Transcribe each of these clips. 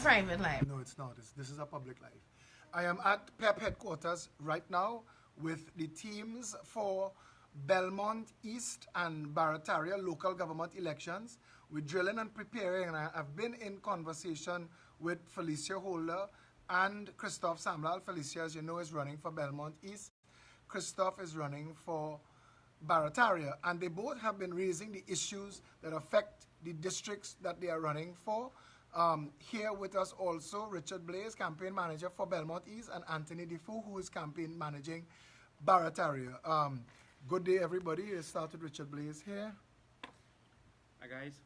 Private life. No, it's not. This is a public life. I am at PEP Headquarters right now with the teams for Belmont East and Barataria local government elections. We're drilling and preparing, and I've been in conversation with Felicia Holder and Christophe Samlal. Felicia, as you know, is running for Belmont East. Christophe is running for Barataria, and they both have been raising the issues that affect the districts that they are running for. Here with us also, Richard Blaze, campaign manager for Belmont East, and Anthony Defoe, who is campaign managing Barataria. Good day, everybody. Let's start with Richard Blaze here. Hi, guys.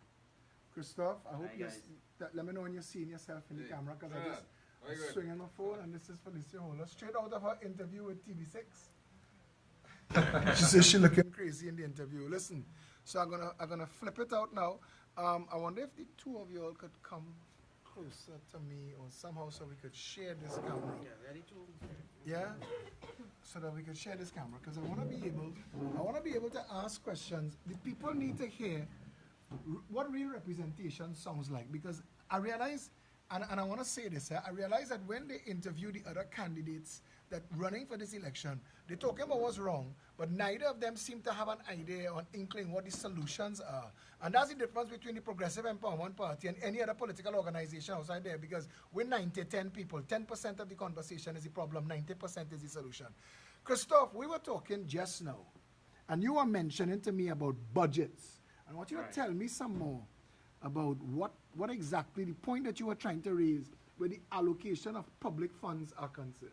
Christophe, I hope Hi, you're, guys. let me know when you're seeing yourself in the camera, because I just swinging my phone, and this is Felicia Holder, straight out of her interview with TV6. She says she's looking crazy in the interview. Listen, so I'm gonna flip it out now. I wonder if the two of you all could come closer to me or somehow so we could share this camera. Yeah, ready to? Yeah? So that we could share this camera, because I want to be able to ask questions. The people need to hear what real representation sounds like, because I realize, and I want to say this, I realize that when they interview the other candidates that running for this election, they're talking about what's wrong, but neither of them seem to have an idea or inkling what the solutions are. And that's the difference between the Progressive Empowerment Party and any other political organization outside there, because we're 90-10 people. 10% of the conversation is the problem, 90% is the solution. Christophe, we were talking just now, and you were mentioning to me about budgets. I want you to tell me some more about what exactly the point that you were trying to raise where the allocation of public funds are concerned.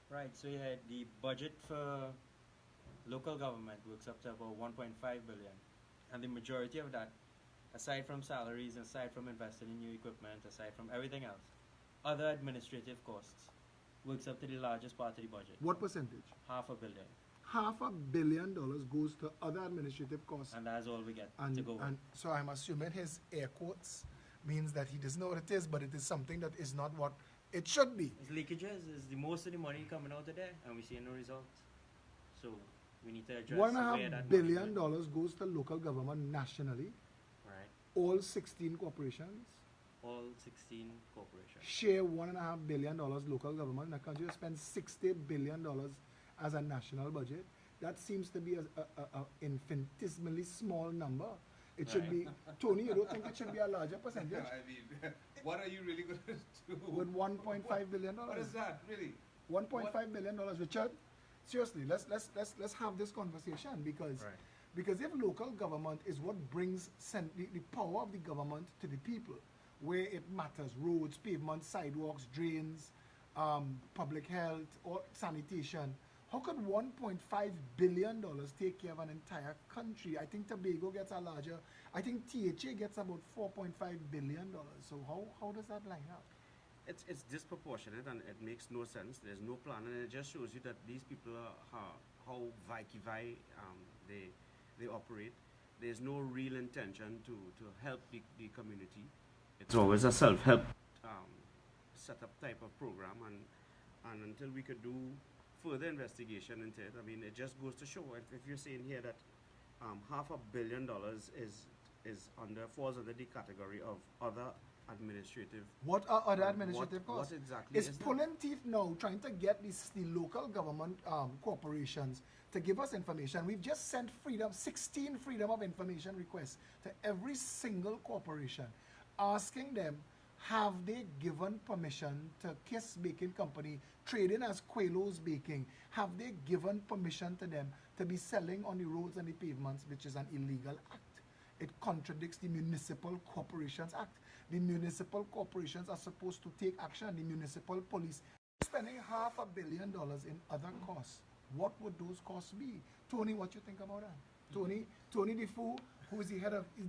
Right, so yeah, the budget for local government works up to about 1.5 billion. And the majority of that, aside from salaries, aside from investing in new equipment, aside from everything else, other administrative costs, works up to the largest part of the budget. What percentage? $500 million. $500 million goes to other administrative costs. And that's all we get to go with. And so I'm assuming his air quotes means that he doesn't know what it is, but it is something that is not what it should be. It's leakages, is the most of the money coming out of there, and we see no results. So we need to address where that $1.5 billion goes to local government nationally. Right. All 16 corporations All 16 corporations. share $1.5 billion local government. The country spends $60 billion as a national budget. That seems to be an infinitesimally small number. It should be, Tony, you don't think it should be a larger percentage? I mean, what are you really going to do? With $1.5 billion. What is that, really? $1.5 billion, Richard. Seriously, let's have this conversation, because if local government is what brings the power of the government to the people, where it matters, roads, pavements, sidewalks, drains, public health, or sanitation, how could $1.5 billion take care of an entire country? I think Tobago gets a larger, I think THA gets about $4.5 billion. So how does that line up? It's disproportionate, and it makes no sense. There's no plan, and it just shows you that these people are how vai they operate. There's no real intention to help the community. It's always a self-help setup type of program, and until we could do further investigation into it, I mean, it just goes to show, if you're saying here that $500 million falls under the category of other administrative. What are other administrative costs? What exactly is is that? pulling teeth now, trying to get the local government corporations to give us information. We've just sent 16 freedom of information requests to every single corporation, asking them, have they given permission to Kiss Baking Company, trading as Quelo's Baking, have they given permission to them to be selling on the roads and the pavements, which is an illegal act? It contradicts the Municipal Corporations Act. The municipal corporations are supposed to take action. The municipal police spending $500 million in other costs. What would those costs be? Tony, what you think about that? Tony Defoe, who is the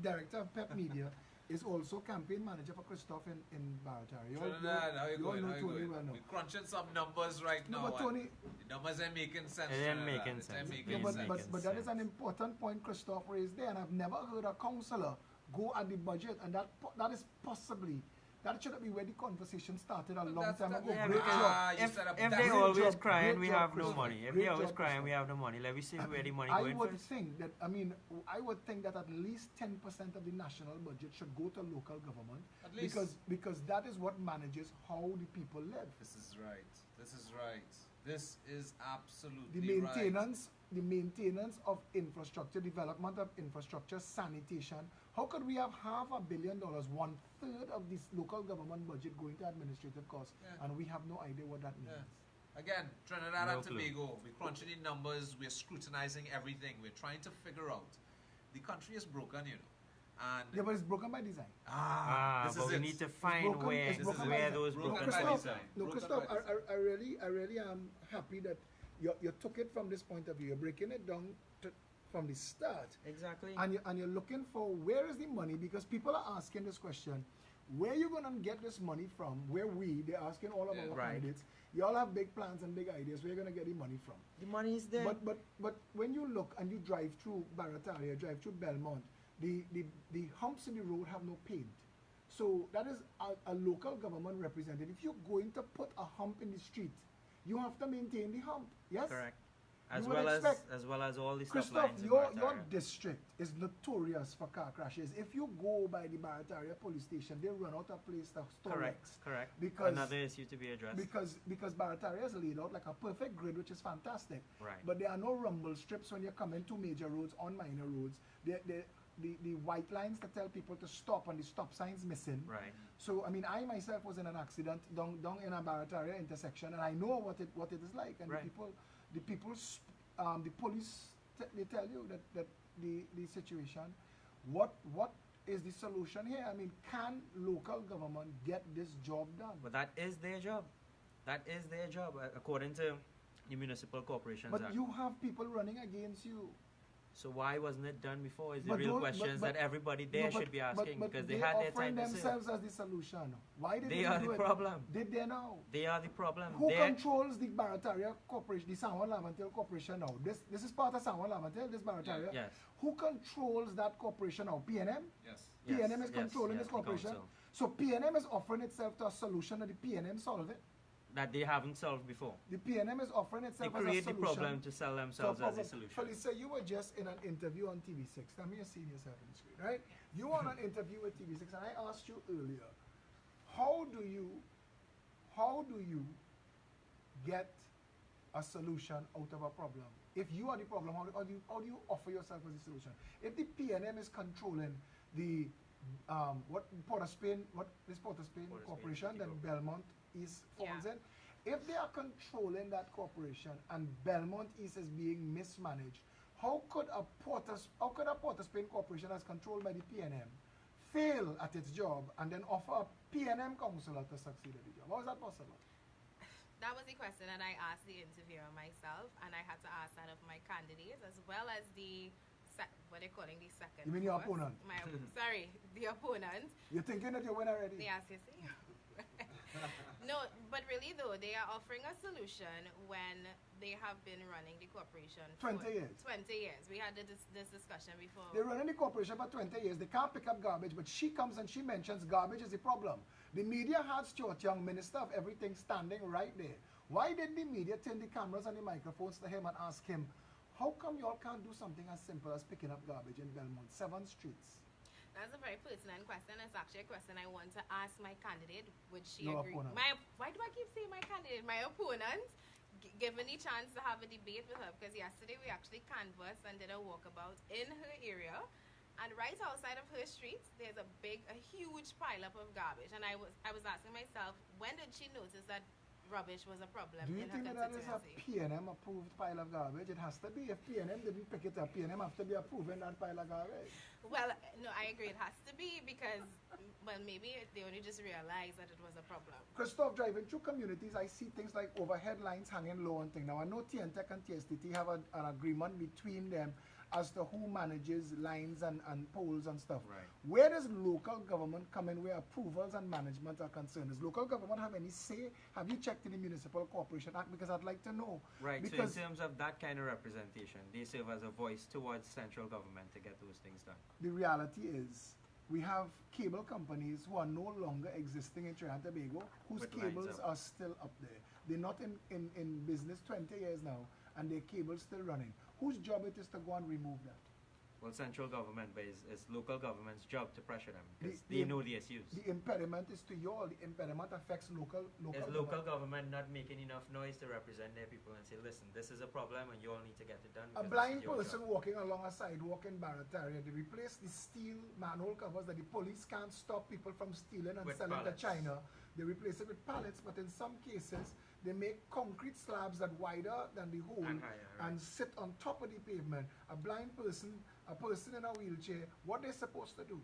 director of PEP Media, is also campaign manager for Christophe in Barataria. How you going? Well, We're crunching some numbers right now. But Tony, the numbers ain't making sense. It ain't making sense. but that is an important point Christophe raised there, and I've never heard a councillor go at the budget, and that is possibly That should be where the conversation started a But long that's time the- ago. Yeah, Great because job. you if, set up if that they great always job, crying, great we job, have no Christopher. money. If Great they always job, crying, we Christopher. have no money. Let me see where the money I going would first. think that, I would think that at least 10% of the national budget should go to local government At least. because that is what manages how the people live. This is right. This is right. This is absolutely The right. maintenance of infrastructure, development of infrastructure, sanitation. How could we have $500 million, 1/3 of this local government budget going to administrative costs, Yeah. and we have no idea what that means? Yeah. Again, Trinidad No and clue. Tobago, we're crunching the numbers, we're scrutinizing everything, we're trying to figure out. The country is broken, you know. And Yeah, but it's broken by design. this But is we it. need to find broken- where, it's broken where by those design. broken Broken by spots design. are. No, Broken Christoph, by design. I really am happy that you took it from this point of view. You're breaking it down from the start. Exactly. And you're looking for where is the money, because people are asking this question, where you going to get this money from? They're asking all of Yeah. our Right. candidates. You all have big plans and big ideas. Where you going to get the money from? The money is there. But when you look and you drive through Barataria, drive through Belmont, the humps in the road have no paint. So that is a local government representative. If you're going to put a hump in the street, you have to maintain the hump. Yes? Correct. You As would well expect- as well as all the stop Christoph, lines in your Barataria. district is notorious for car crashes. If you go by the Barataria police station, they run out of place to store wrecks. Correct. Because Another issue to be addressed. because Barataria is laid out like a perfect grid, which is fantastic. Right. But there are no rumble strips when you're coming to major roads on minor roads. The white lines that tell people to stop and the stop signs missing. Right. So I myself was in an accident down in a Barataria intersection, and I know what it is like. And Right. the police they tell you that the situation. What is the solution here? Can local government get this job done? But that is their job. That is their job, according to the Municipal Corporations But Act. you have people running against you. So why wasn't it done before? Is the But real don't- questions but- that everybody No, there but- should be asking, but because they they're had their offering time to serve. themselves as the solution. Why did They they are do the it? problem. Did they now? They are the problem. Who They're- controls the Barataria Corporation, the San Juan Lavantel Corporation now? This is part of San Juan Lavantel, this Barataria. Yes. Who controls that corporation now? PNM? Yes. PNM is Yes, controlling yes, this the corporation. council. So PNM is offering itself to a solution that the PNM solve it. That they haven't solved before. The PNM is offering They itself as a create the solution. problem to sell to a themselves as a problem. solution. Felicia, you were just in an interview on TV6. Tell me you're seeing yourself on the screen, right? You were on an interview with TV6, and I asked you earlier, how do you get a solution out of a problem? If you are the problem, how do you offer yourself as a solution? If the PNM is controlling the Port of Spain Corporation that Belmont East falls in, if they are controlling that corporation and Belmont East is being mismanaged, how could a Port of Spain Corporation as controlled by the PNM fail at its job and then offer a PNM councillor to succeed at the job? How is that possible? That was the question that I asked the interviewer myself, and I had to ask that of my candidates as well as what they're calling the second. You mean your force. opponent? Sorry, the opponent. You're thinking that you win already? Yes, you see. No, but really though, they are offering a solution when they have been running the corporation for 20 years. 20 years. We had this discussion before. They're running the corporation for 20 years. They can't pick up garbage, but she comes and she mentions garbage is the problem. The media had Stuart Young, Minister of Everything, standing right there. Why did the media turn the cameras and the microphones to him and ask him, how come y'all can't do something as simple as picking up garbage in Belmont, 7 streets? That's a very pertinent question. It's actually a question I want to ask my candidate. Would she Your agree? opponent. Why do I keep saying my candidate? My opponent, given the chance to have a debate with her, because yesterday we actually canvassed and did a walkabout in her area. And right outside of her street, there's a huge pileup of garbage. And I was asking myself, when did she notice that rubbish was a problem Do you in her think that is a constituency? PNM approved pile of garbage? It has to be. If PNM didn't pick it up, PNM have to be approving that pile of garbage. Well, no, I agree. It has to be because, well, maybe they only just realized that it was a problem. Christoph, driving through communities, I see things like overhead lines hanging low and thing. Now, I know TNTEC and TSTT have an agreement between them as to who manages lines and poles and stuff. Right. Where does local government come in where approvals and management are concerned? Does local government have any say? Have you checked in the Municipal Corporation Act? Because I'd like to know. Right, Because so in terms of that kind of representation, they serve as a voice towards central government to get those things done. the reality is, we have cable companies who are no longer existing in Trinidad and Tobago, whose With lines cables up. are still up there. They're not in business 20 years now, and their cables still running. Whose job it is to go and remove that? Well, central government, but it's local government's job to pressure them because The- they know the issues. The impediment is to you all. The impediment affects local Is local government not making enough noise to represent their people and say, listen, this is a problem and you all need to get it done? A because blind this is your person job." walking along a sidewalk in Barataria, they replace the steel manhole covers that the police can't stop people from stealing and With selling pallets. to China. They replace it with pallets, but in some cases, they make concrete slabs that wider than the hole And higher, right. and sit on top of the pavement. A blind person, a person in a wheelchair, what they're supposed to do?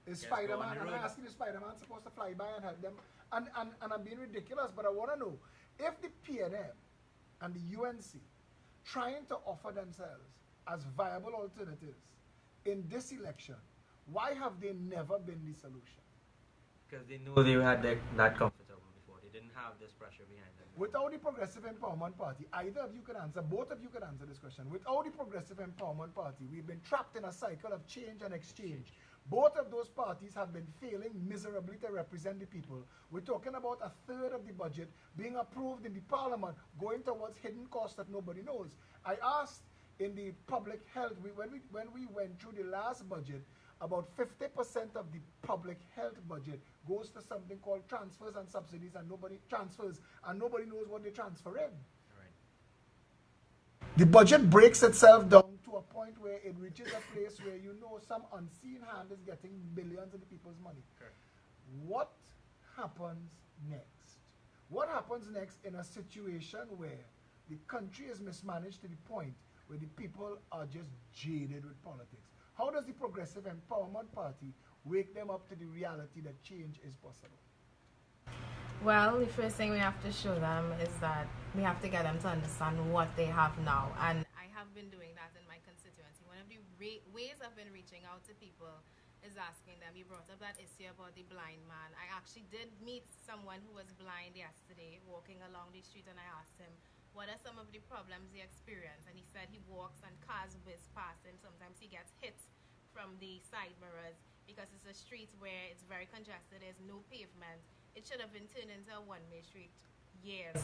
Is Yes, go on Spider-Man, the and road. I'm asking, is Spider-Man supposed to fly by and help them? And I'm being ridiculous, but I want to know, if the PNM and the UNC trying to offer themselves as viable alternatives in this election, why have they never been the solution? Because they know they had that comfortable before. They didn't have this pressure behind them. Without the Progressive Empowerment Party, either of you could answer, both of you could answer this question. Without the Progressive Empowerment Party, we've been trapped in a cycle of change and exchange. Both of those parties have been failing miserably to represent the people. We're talking about a third of the budget being approved in the parliament, going towards hidden costs that nobody knows. I asked in the public health, when we went through the last budget, about 50% of the public health budget goes to something called transfers and subsidies, and nobody knows what they transfer in. Right. The budget breaks itself down to a point where it reaches a place where you know some unseen hand is getting billions of the people's money. Correct. What happens next? What happens next in a situation where the country is mismanaged to the point where the people are just jaded with politics? How does the Progressive Empowerment Party wake them up to the reality that change is possible? Well, the first thing we have to show them is that we have to get them to understand what they have now. And I have been doing that in my constituency. One of the ways I've been reaching out to people is asking them. You brought up that issue about the blind man. I actually did meet someone who was blind yesterday walking along the street, and I asked him, what are some of the problems he experienced? And he said he walks and cars whiz past him. Sometimes he gets hit from the side mirrors because it's a street where it's very congested. There's no pavement. It should have been turned into a one-way street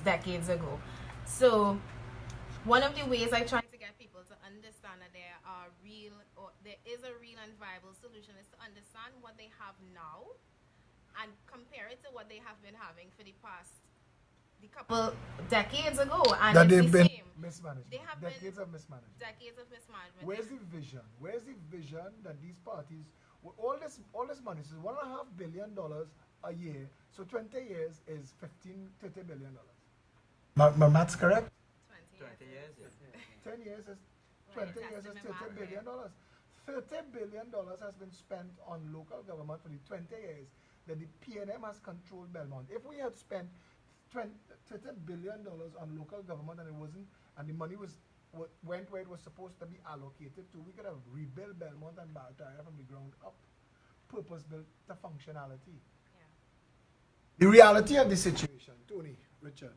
decades ago. So one of the ways I try to get people to understand that there is a real and viable solution is to understand what they have now and compare it to what they have been having for the couple decades ago, and That it's they've the been same. mismanaged. They have Decades been of mismanagement. decades of mismanagement. Where's the vision? Where's the vision that these parties, with all this money, so $1.5 billion a year, so 20 years is $30 billion. My math's correct? 20 years, yeah. 10 years is Well, 20 years is that's $30 billion. $30 billion has been spent on local government for the 20 years that the PNM has controlled Belmont. If we had spent $30 billion on local government and the money went where it was supposed to be allocated to, we could have rebuilt Belmont and Barataria from the ground up, purpose-built to functionality. Yeah. The reality of the situation, Tony, Richard,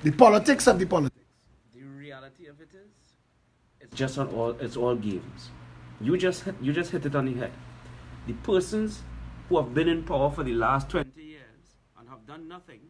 the politics of the politics. The reality of it is, it's all games. You just hit it on the head. The persons who have been in power for the last 20 years and have done nothing,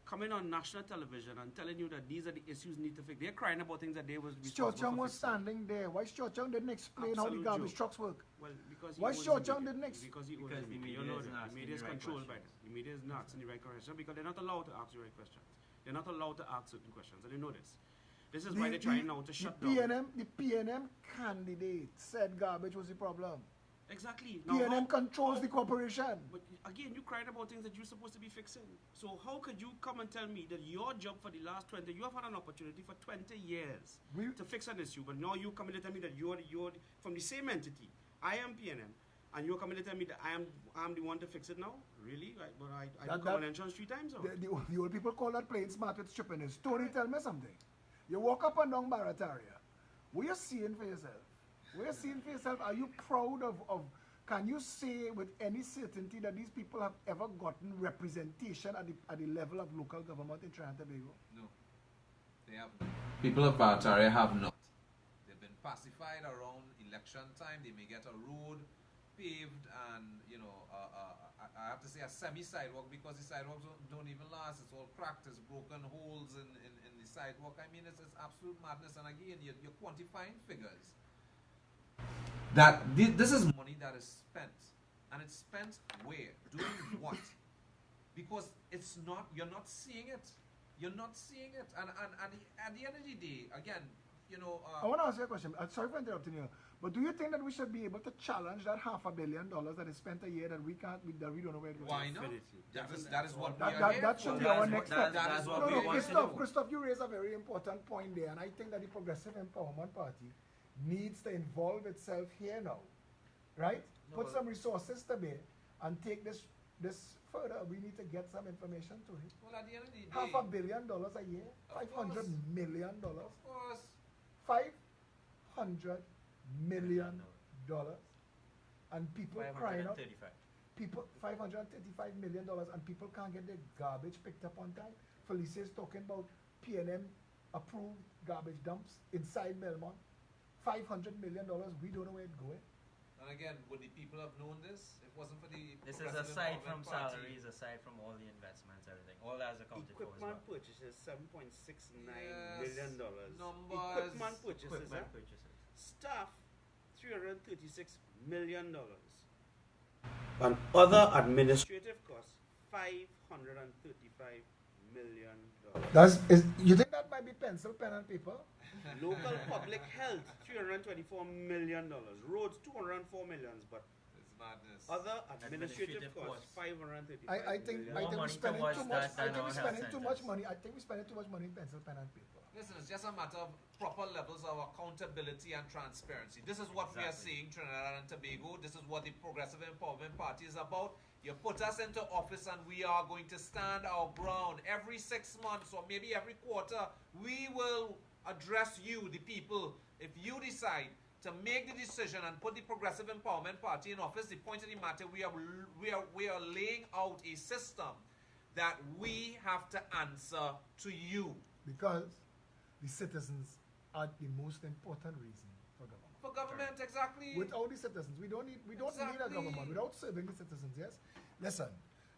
coming on national television and telling you that these are the issues need to fix. They're crying about things that they was responsible Cho-Chung for was fixing. standing there. Why Cho-Chung didn't explain how the Absolute garbage joke. trucks work? Well, because Why he owns Cho-Chung the media. didn't Because he owns Because the the media. media You know isn't that. The asking media is the right controlled by questions. that. The media is not asking the right questions because they're not allowed to ask the right questions. They're not allowed to ask certain questions, and they know this. This is why they're trying now to shut down. The PNM candidate said garbage was the problem. Exactly. PNM controls the corporation. But again, you're crying about things that you're supposed to be fixing. So how could you come and tell me that your job for the last 20, you have had an opportunity for 20 years to fix an issue, but now you come in and tell me that you're from the same entity. I am PNM, and you're coming to tell me that I'm the one to fix it now? Really? But I do come on entrance 3 times? Or? The old people call that playing smart with stupidness. Tony, tell me something. You walk up and down Barataria. What are you seeing for yourself? What are you seeing for yourself? Are you proud of can you say with any certainty that these people have ever gotten representation at the level of local government in Trinidad and Tobago? No, they haven't. People of Barataria have not. They've been pacified around election time. They may get a road paved and, I have to say a semi-sidewalk, because the sidewalks don't even last. It's all cracked. There's broken holes in the sidewalk. I mean, it's absolute madness. And again, you're quantifying figures. That this is money that is spent. And it's spent where? Doing what? Because you're not seeing it. You're not seeing it. And at the end of the day, again, I want to ask you a question. Sorry for interrupting you, but do you think that we should be able to challenge that $500 million that is spent a year that we don't know where it goes? Why not? That is what we are here that should be our next step. That is what we want to do. Christoph, you raise a very important point there, and I think that the Progressive Empowerment Party needs to involve itself here now, right? Put some resources to bear and take this further. We need to get some information to it. Well, at the end of the day, $500 million a year, $500 million. Of course. $500 million, and people crying out. People $535 million, and people can't get their garbage picked up on time. Felicia is talking about P&M approved garbage dumps inside Belmont. $500 million. We don't know where it's going. And again, would the people have known this? It wasn't for the. This is aside from salaries, aside from all the investments, everything. All that is accounted for as well. Equipment purchases, $7.69 million. Numbers. Equipment purchases. Staff, $336 million. And other administrative costs, $535 million. You think that might be pencil, pen, and paper? Local public health, $324 million. Roads, $204 million. But it's madness. Other administrative costs, $535 I think we're spending too much. I think we're spending too much money. I think we're spending too much money in pencil, pen, and paper. Listen, it's just a matter of proper levels of accountability and transparency. This is what we are seeing Trinidad and Tobago. This is what the Progressive Empowerment Party is about. You put us into office and we are going to stand our ground. Every 6 months or maybe every quarter, we will address you, the people. If you decide to make the decision and put the Progressive Empowerment Party in office, the point of the matter, we are laying out a system that we have to answer to you. Because the citizens are the most important reason for government. For government, exactly. Without the citizens, we don't need a government without serving the citizens. Yes. Listen,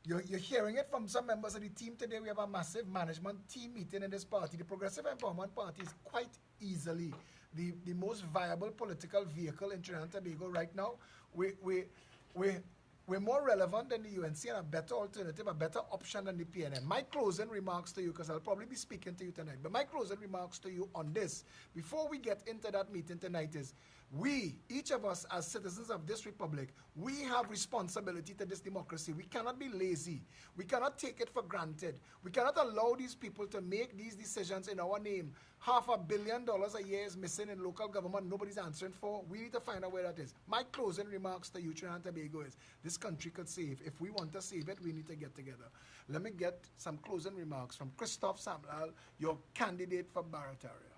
you're hearing it from some members of the team today. We have a massive management team meeting in this party. The Progressive Empowerment Party is quite easily the most viable political vehicle in Trinidad and Tobago right now. We're more relevant than the UNC and a better alternative, a better option than the PNM. My closing remarks to you, because I'll probably be speaking to you tonight, but my closing remarks to you on this, before we get into that meeting tonight, is we, each of us as citizens of this republic, we have responsibility to this democracy. We cannot be lazy. We cannot take it for granted. We cannot allow these people to make these decisions in our name. $500 million a year is missing in local government. Nobody's answering for. We need to find out where that is. My closing remarks to you, Trinidad and Tobago, is this country could save. If we want to save it, we need to get together. Let me get some closing remarks from Christoph Samlal, your candidate for Barrett area.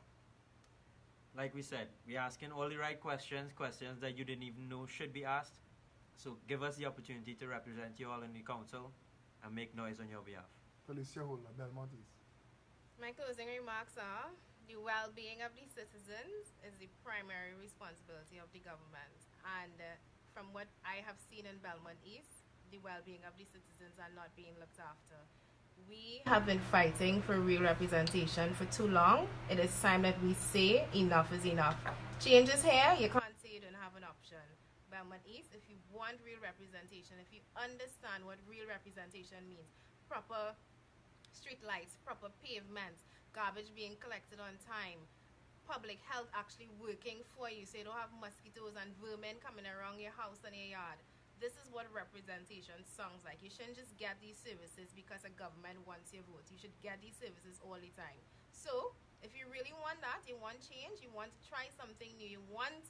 Like we said, we're asking all the right questions that you didn't even know should be asked. So give us the opportunity to represent you all in the council and make noise on your behalf. Felicia Holder, Belmont East. My closing remarks are, the well-being of the citizens is the primary responsibility of the government. And from what I have seen in Belmont East, the well-being of the citizens are not being looked after. We have been fighting for real representation for too long. It is time that we say enough is enough. Change is here. You can't say you don't have an option. Belmont East, if you want real representation, if you understand what real representation means, proper street lights, proper pavements, garbage being collected on time, public health actually working for you so you don't have mosquitoes and vermin coming around your house and your yard. This is what representation sounds like. You shouldn't just get these services because a government wants your vote. You should get these services all the time. So, if you really want that, you want change, you want to try something new, you want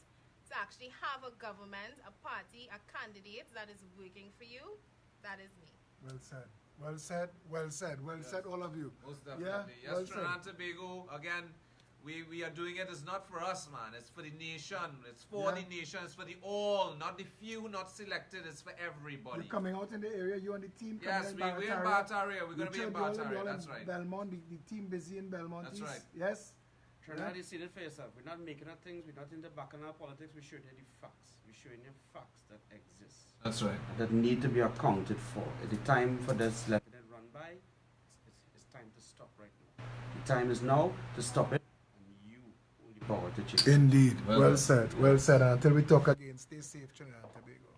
to actually have a government, a party, a candidate that is working for you, that is me. Well said. Well said. Well said. Well said, all of you. Most definitely. Yeah, yes, well Trinidad and Tobago, again, we are doing it. It's not for us, man. It's for the nation. It's for the nation. It's for the all, not the few, not selected. It's for everybody. You're coming out in the area. You and the team coming yes, in we're in Barrett area. We're going to be in Barrett area. That's right. Belmont, the team busy in Belmont That's East. right. Yes? Trinidad, you see it for yourself. We're not making up things. We're not in the bacchanal politics. We're showing you the facts. We're showing you facts that exist. That's right. That need to be accounted for. At the time for this letting it run by, it's time to stop right now. The time is now to stop it, and you hold the power to change. Indeed. Well Well said. Well said. And until we talk again, stay safe, Trinidad and Tobago.